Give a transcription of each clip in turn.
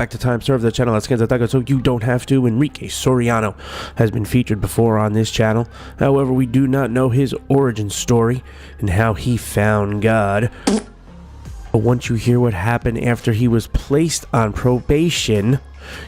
Back to Time Serve, the channel that scans the so you don't have to. Enrique Soriano has been featured before on this channel. However, we do not know his origin story and how he found God. But once you hear what happened after he was placed on probation,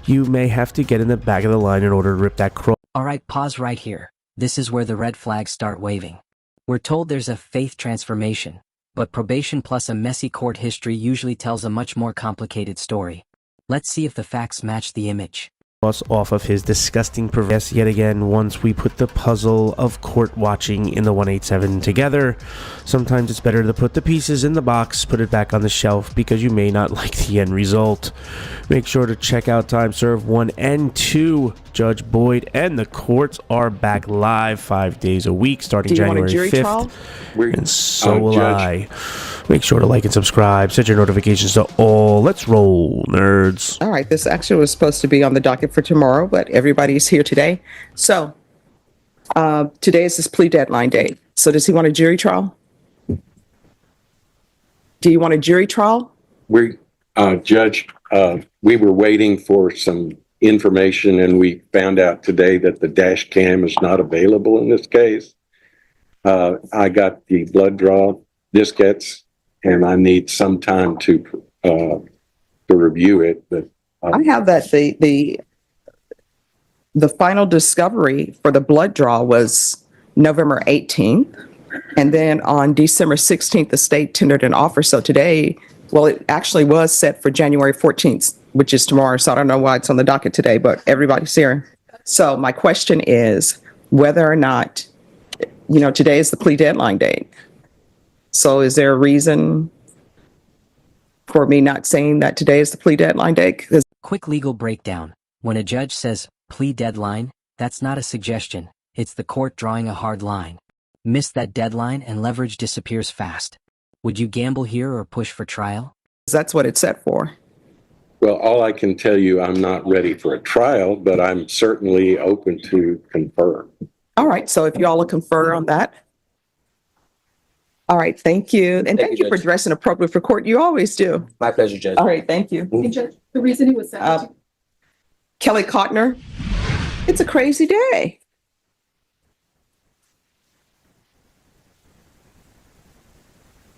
you may have to get in the back of the line in order to rip that cross. Alright, pause right here. This is where the red flags start waving. We're told there's a faith transformation, but probation plus a messy court history usually tells a much more complicated story. Let's see if the facts match the image. Off of his disgusting perverse yet again once we put the puzzle of court watching in the 187 together. Sometimes it's better to put the pieces in the box, put it back on the shelf, because you may not like the end result. Make sure to check out Time Serve 1 and 2. Judge Boyd and the courts are back live 5 days a week starting January 5th. And so will I. Make sure to like and subscribe. Set your notifications to all. Let's roll, nerds. All right, this actually was supposed to be on the docket for tomorrow, but everybody's here today. So today is his plea deadline day. So does he want a jury trial? Do you want a jury trial? Judge, we were waiting for some information and we found out today that the dash cam is not available in this case. I got the blood draw diskettes and I need some time to review it. But I have that the final discovery for the blood draw was November 18th. And then on December 16th, the state tendered an offer. So today, well, it actually was set for January 14th, which is tomorrow. So I don't know why it's on the docket today, but everybody's here. So my question is whether or not, today is the plea deadline date. So is there a reason for me not saying that today is the plea deadline date? Quick legal breakdown. When a judge says plea deadline, that's not a suggestion. It's the court drawing a hard line. Miss that deadline and leverage disappears fast. Would you gamble here or push for trial? That's what it's set for. Well, all I can tell you, I'm not ready for a trial, but I'm certainly open to confer. All right. So if you all will confer on that. All right. Thank you. And thank you for dressing appropriate for court. You always do. My pleasure, Judge. All right. Thank you. Hey, Judge, the reason he was sent Kelly Cotner. It's a crazy day.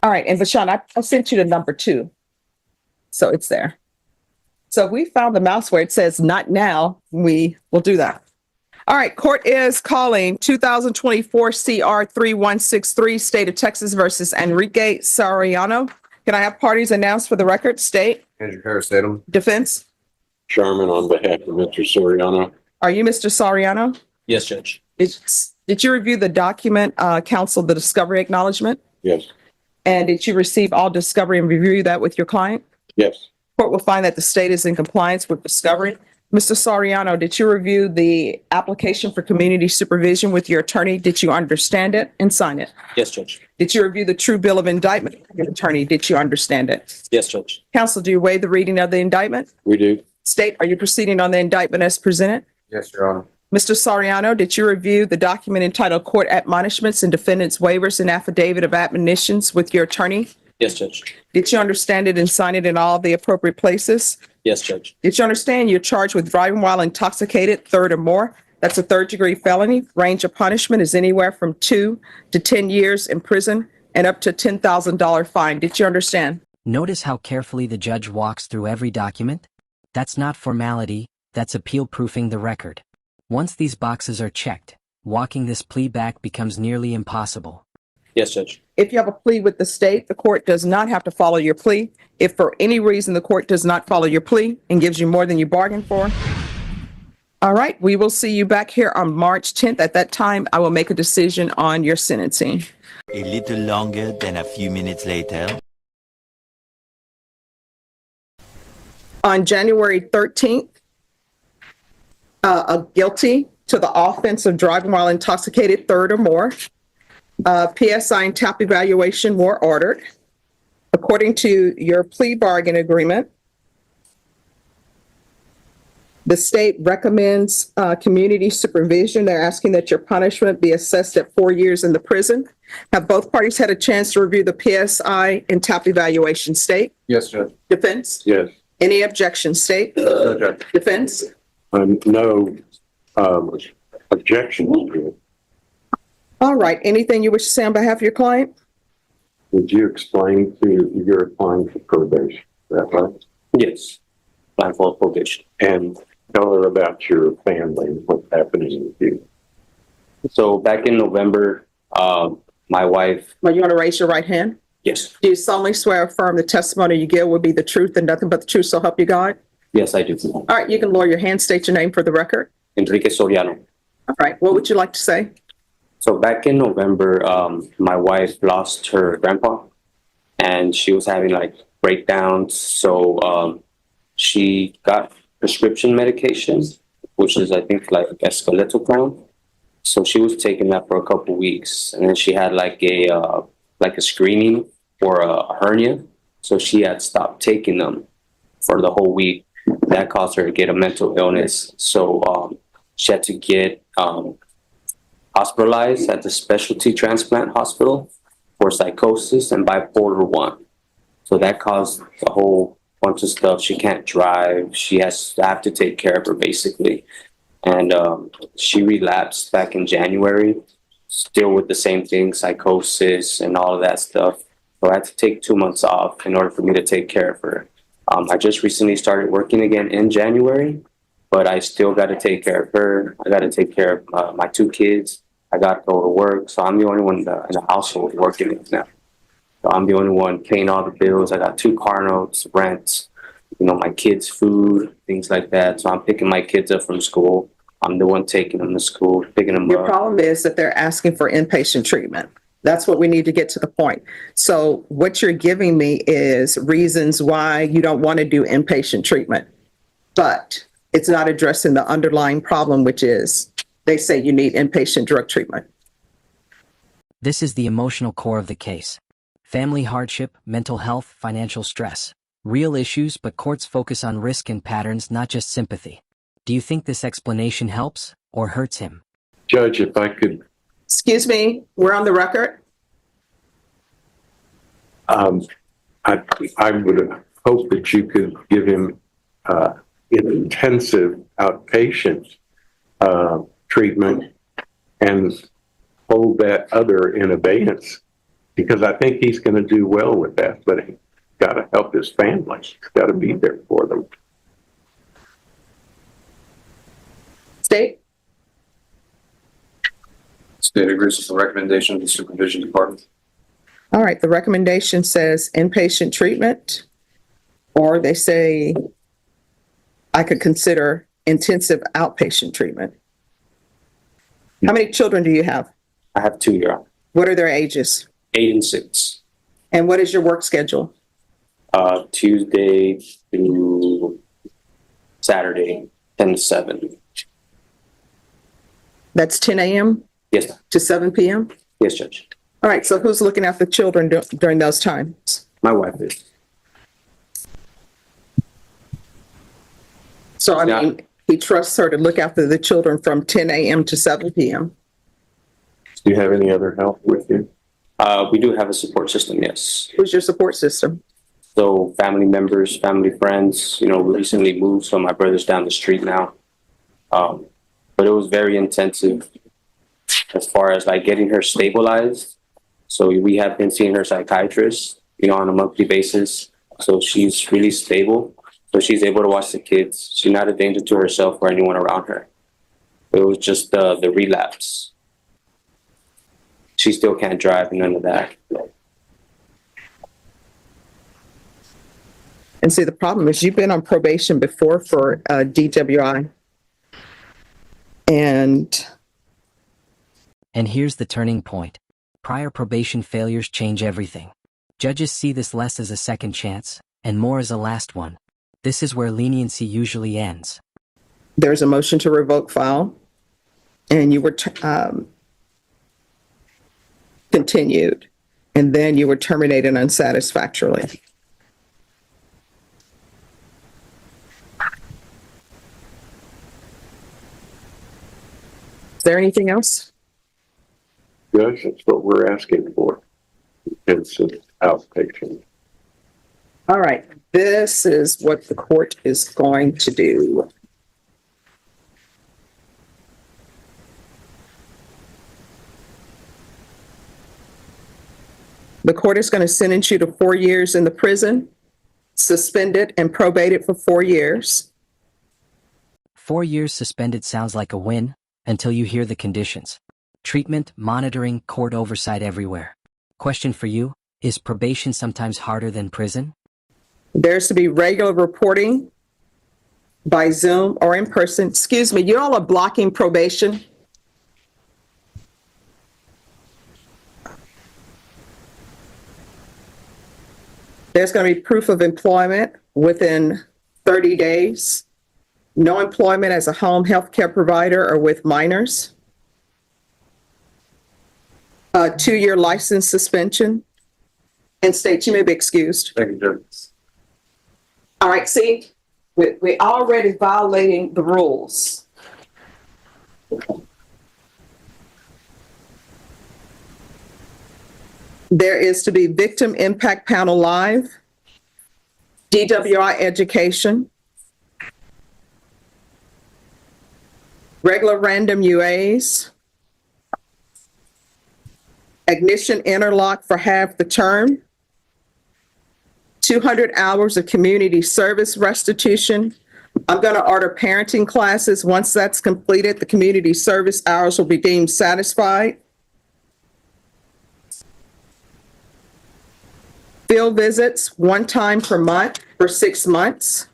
All right. And Vashawn, I sent you the number 2. So it's there. So if we found the mouse where it says not now, we will do that. All right. Court is calling 2024 CR 3163, State of Texas versus Enrique Soriano. Can I have parties announced for the record? State. Andrew Harris, Tatum. Defense. Sherman on behalf of Mr. Soriano. Are you Mr. Soriano? Yes, Judge. Did you review the document, counsel, the discovery acknowledgement? Yes. And did you receive all discovery and review that with your client? Yes. Court will find that the state is in compliance with discovery. Mr. Soriano, did you review the application for community supervision with your attorney? Did you understand it and sign it? Yes, Judge. Did you review the true bill of indictment with your attorney? Did you understand it? Yes, Judge. Counsel, do you waive the reading of the indictment? We do. State, are you proceeding on the indictment as presented? Yes, Your Honor. Mr. Soriano, did you review the document entitled Court Admonishments and Defendants Waivers and Affidavit of Admonitions with your attorney? Yes, Judge. Did you understand it and sign it in all the appropriate places? Yes, Judge. Did you understand you're charged with driving while intoxicated, third or more? That's a third-degree felony. Range of punishment is anywhere from 2 to 10 years in prison and up to $10,000 fine. Did you understand? Notice how carefully the judge walks through every document? That's not formality, that's appeal-proofing the record. Once these boxes are checked, walking this plea back becomes nearly impossible. Yes, Judge. If you have a plea with the state, the court does not have to follow your plea. If for any reason the court does not follow your plea and gives you more than you bargained for, all right, we will see you back here on March 10th. At that time, I will make a decision on your sentencing. A little longer than a few minutes later. On January 13th, guilty to the offense of driving while intoxicated, third or more. PSI and TAP evaluation were ordered. According to your plea bargain agreement, the state recommends community supervision. They're asking that your punishment be assessed at 4 years in the prison. Have both parties had a chance to review the PSI and TAP evaluation? State. Yes, Judge. Defense. Yes. Any objection, state? No, Judge. Defense? No, objections to it. All right, anything you wish to say on behalf of your client? Would you explain to, you're applying for probation, is that right? Yes. Applying for probation. And tell her about your family and what's happening with you. So back in November, my wife, Well, you want to raise your right hand? yes, Do you solemnly swear or affirm the testimony you give will be the truth and nothing but the truth, so help you God? yes, I do. All right, you can lower your hand, state your name for the record. Enrique Soriano. All right, what would you like to say? So back in November, my wife lost her grandpa and she was having like breakdowns. So she got prescription medication, which is I think like escalate. So she was taking that for a couple weeks, and then she had like a screening for a hernia. So she had stopped taking them for the whole week. That caused her to get a mental illness. So she had to get hospitalized at the specialty transplant hospital for psychosis and bipolar 1. So that caused a whole bunch of stuff. She can't drive. She has to have to take care of her basically. And she relapsed back in January, still with the same thing, psychosis and all of that stuff. So I had to take 2 months off in order for me to take care of her. I just recently started working again in January, but I still got to take care of her. I got to take care of my 2 kids. I got to go to work. So I'm the only one in the household working now. So I'm the only one paying all the bills. I got 2 car notes, rent, my kids' food, things like that. So I'm picking my kids up from school. I'm the one taking them to school, picking them Your up. problem is that they're asking for inpatient treatment. That's what we need to get to the point. So what you're giving me is reasons why you don't want to do inpatient treatment, but it's not addressing the underlying problem, which is they say you need inpatient drug treatment. This is the emotional core of the case. Family hardship, mental health, financial stress. Real issues, but courts focus on risk and patterns, not just sympathy. Do you think this explanation helps or hurts him? Judge, if I could, Excuse me, we're on the record. I would hope that you could give him intensive outpatient treatment and hold that other in abeyance, because I think he's going to do well with that, but he's got to help his family. He's got to be there for them. State? State agrees with the recommendation of the supervision department. All right, the recommendation says inpatient treatment, or they say I could consider intensive outpatient treatment. How many children do you have? I have 2 year old, What are their ages? 8 and 6. And what is your work schedule? Tuesday through Saturday, 10 to 7. That's 10 a.m. Yes, ma'am. to 7 p.m.? Yes, Judge. All right, so who's looking after children during those times? My wife is. So, I Yeah. mean, he trusts her to look after the children from 10 a.m. to 7 p.m. Do you have any other help with you? We do have a support system, yes. Who's your support system? So family members, family friends, we recently moved, so my brother's down the street now. But it was very intensive as far as like getting her stabilized. So we have been seeing her psychiatrist, on a monthly basis. So she's really stable. So she's able to watch the kids. She's not a danger to herself or anyone around her. It was just the relapse. She still can't drive and none of that. And see, the problem is you've been on probation before for DWI. And here's the turning point. Prior probation failures change everything. Judges see this less as a second chance and more as a last one. This is where leniency usually ends. there's a motion to revoke file, and you were continued, and then you were terminated unsatisfactorily. Is there anything else? Judge, that's what we're asking for. It's an outpatient. All right. this is what the court is going to do. The court is going to sentence you to 4 years in the prison, suspended and probated for 4 years. 4 years suspended sounds like a win until you hear the conditions. Treatment, monitoring, court oversight everywhere. Question for you, is probation sometimes harder than prison? There's to be regular reporting by Zoom or in person. Excuse me, you all are blocking probation. There's going to be proof of employment within 30 days. No employment as a home health care provider or with minors. A 2-year license suspension. And state, you may be excused. Thank you, Judge. All right, see, we're already violating the rules. There is to be victim impact panel live, DWI education, regular random UAs, ignition interlock for half the term, 200 hours of community service restitution. I'm going to order parenting classes. Once that's completed, the community service hours will be deemed satisfied. Field visits 1 time per month for 6 months.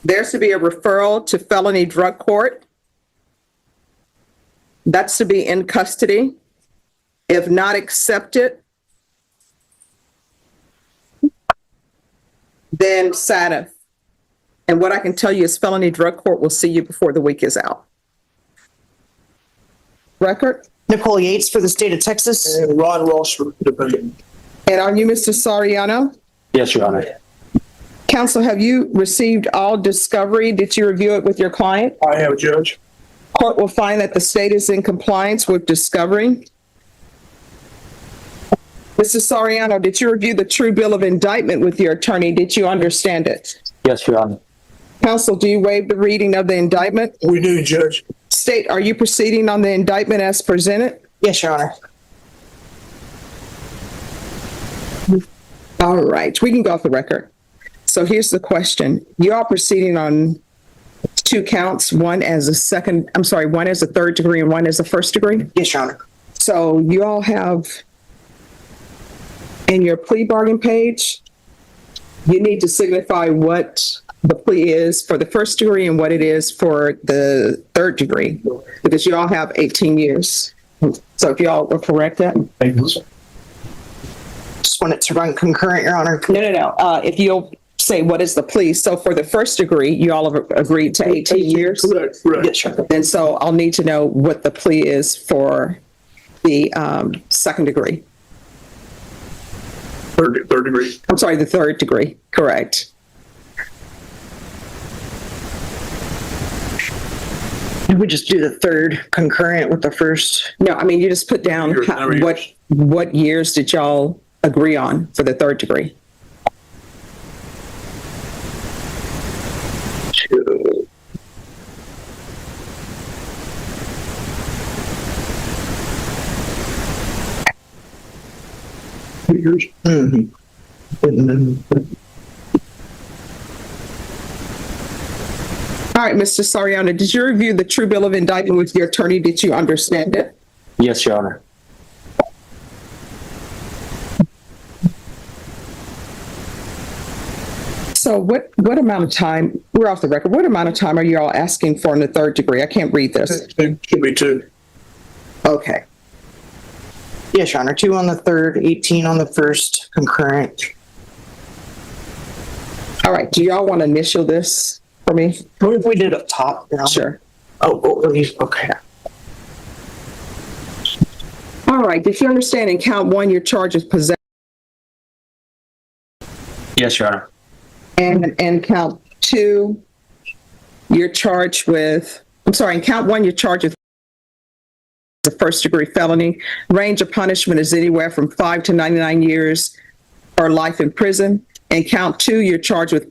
There's to be a referral to felony drug court. That's to be in custody. If not accepted, then SATF. And what I can tell you is felony drug court will see you before the week is out. Record? Nicole Yates for the state of Texas. And Ron Walsh for the defendant. And are you Mr. Soriano? Yes, Your Honor. Counsel, have you received all discovery? Did you review it with your client? I have, Judge. Court will find that the state is in compliance with discovery. Mr. Soriano, did you review the true bill of indictment with your attorney? Did you understand it? Yes, Your Honor. Counsel, do you waive the reading of the indictment? We do, Judge. State, are you proceeding on the indictment as presented? Yes, Your Honor. All right, we can go off the record. So here's the question. You are proceeding on 2 counts, one as a third degree and one as a first degree? Yes, Your Honor. So you all have in your plea bargain page, you need to signify what the plea is for the first degree and what it is for the third degree, because you all have 18 years. So if you all will correct that. Thank you, sir. Just want it to run concurrent, Your Honor. No. If you'll say what is the plea. So for the first degree, you all have agreed to 18 years. Correct. Yes, Your Honor. And so I'll need to know what the plea is for the second degree. Third degree. I'm sorry, the third degree. Correct. Did we just do the third concurrent with the first? No, I mean, you just put down what years did y'all agree on for the third degree? Years. All right, Mr. Soriano, did you review the true bill of indictment with your attorney? Did you understand it? Yes, Your Honor. So what amount of time, we're off the record, what amount of time are you all asking for in the third degree? I can't read this. It should be 2. Okay. Yes, Your Honor. 2 on the third, 18 on the first concurrent. All right, do y'all want to initial this for me? If we did up top, Your Honor. Sure. Okay. All right, did you understand in count 1, your charge is possession? Yes, Your Honor. And count 2, you're charged with, in count 1, you're charged with the first degree felony. Range of punishment is anywhere from 5 to 99 years. or life in prison. And count 2, you're charged with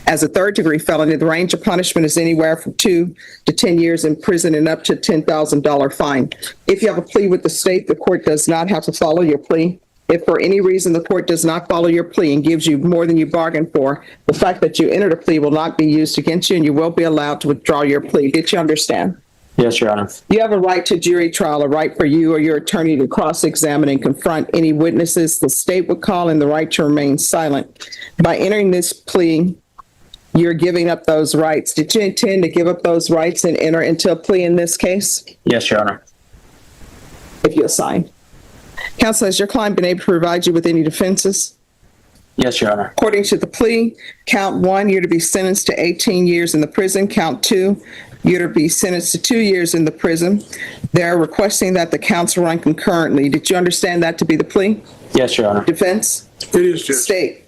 as a third-degree felony. The range of punishment is anywhere from 2 to 10 years in prison and up to $10,000 fine. If you have a plea with the state, the court does not have to follow your plea. If for any reason the court does not follow your plea and gives you more than you bargained for, the fact that you entered a plea will not be used against you, and you will be allowed to withdraw your plea. Did you understand? Yes, Your Honor. You have a right to jury trial, a right for you or your attorney to cross-examine and confront any witnesses the state would call, and the right to remain silent. By entering this plea, you're giving up those rights. Did you intend to give up those rights and enter into a plea in this case? Yes, Your Honor. If you'll sign. Counsel, has your client been able to provide you with any defenses? Yes, Your Honor. According to the plea, count 1, you're to be sentenced to 18 years in the prison. Count 2, you're to be sentenced to 2 years in the prison. They're requesting that the counts run concurrently. Did you understand that to be the plea? Yes, Your Honor. Defense? It is, Judge. State?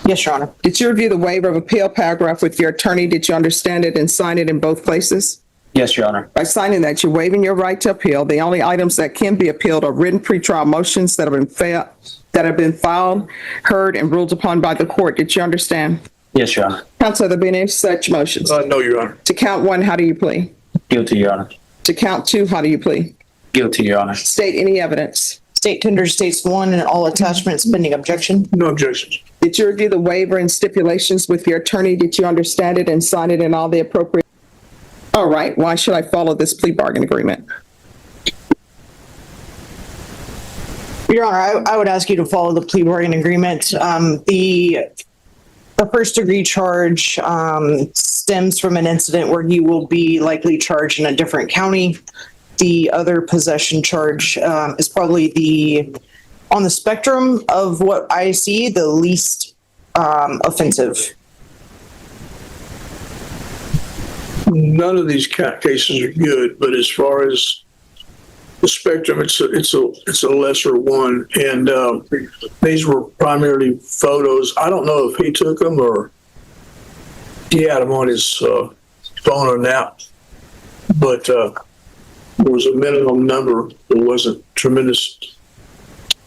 Yes, Your Honor. Did you review the waiver of appeal paragraph with your attorney? Did you understand it and sign it in both places? Yes, Your Honor. By signing that, you're waiving your right to appeal. The only items that can be appealed are written pretrial motions that have been filed, heard, and ruled upon by the court. Did you understand? Yes, Your Honor. Counsel, have there been any such motions? No, Your Honor. To count 1, how do you plead? Guilty, Your Honor. To count 2, how do you plead? Guilty, Your Honor. State any evidence. State tender states 1 and all attachments pending objection. No objections. Did you review the waiver and stipulations with your attorney? Did you understand it and sign it in all the appropriate? All right. Why should I follow this plea bargain agreement? Your Honor, I would ask you to follow the plea bargain agreement. The first degree charge stems from an incident where you will be likely charged in a different county. The other possession charge is probably on the spectrum of what I see, the least offensive. None of these cases are good, but as far as the spectrum, it's a lesser one. And these were primarily photos. I don't know if he took them or he had them on his phone or not, but there was a minimum number. There wasn't a tremendous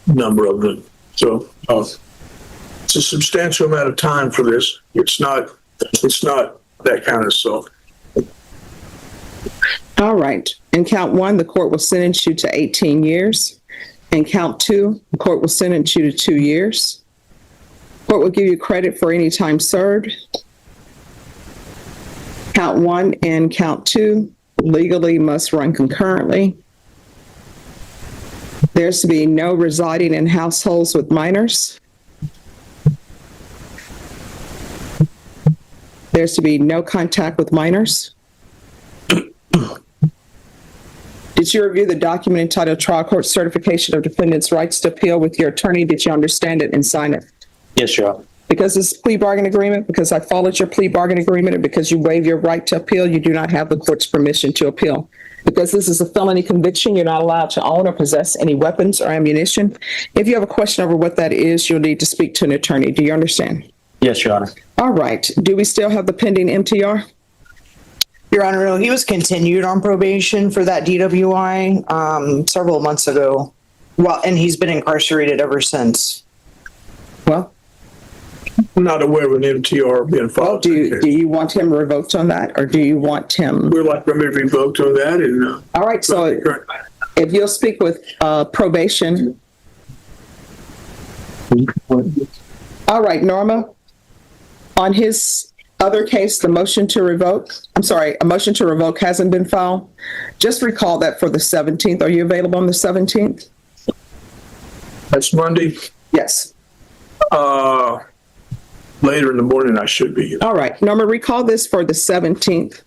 number of them. So it's a substantial amount of time for this. It's not that kind of stuff. All right. In count 1, the court will sentence you to 18 years. In count 2, the court will sentence you to 2 years. Court will give you credit for any time served. Count 1 and count 2 legally must run concurrently. There's to be no residing in households with minors. There's to be no contact with minors. Did you review the document entitled Trial Court Certification of Defendant's Rights to Appeal with your attorney? Did you understand it and sign it? Yes, Your Honor. Because this is a plea bargain agreement, because I followed your plea bargain agreement, and because you waive your right to appeal, you do not have the court's permission to appeal. Because this is a felony conviction, you're not allowed to own or possess any weapons or ammunition. If you have a question over what that is, you'll need to speak to an attorney. Do you understand? Yes, Your Honor. All right. Do we still have the pending MTR? Your Honor, he was continued on probation for that DWI several months ago. Well, and he's been incarcerated ever since. Well, I'm not aware of an MTR being filed. do you want him revoked on that, or do you want him? We'd like them to be revoked on that. And All right. So if you'll speak with probation. All right, Norma. On his other case, a motion to revoke hasn't been filed. Just recall that for the 17th. Are you available on the 17th? That's Monday. Yes. Later in the morning, I should be. All right. Norma, recall this for the 17th.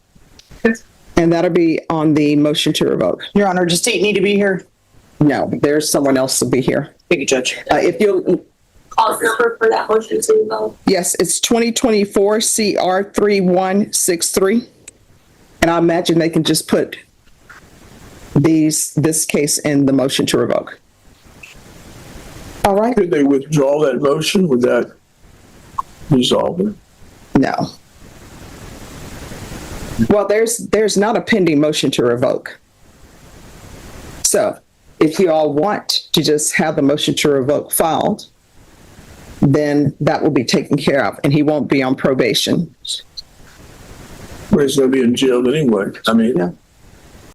And that'll be on the motion to revoke. Your Honor, does state need to be here? No, there's someone else to be here. Thank you, Judge. If you'll... Cause number for that motion to vote. Yes, it's 2024 CR 3163. And I imagine they can just put this case in the motion to revoke. All right. Could they withdraw that motion? Would that resolve it? No. Well, there's not a pending motion to revoke. So if you all want to just have the motion to revoke filed, then that will be taken care of, and he won't be on probation. Well, he's gonna be in jail anyway. I mean, Yeah.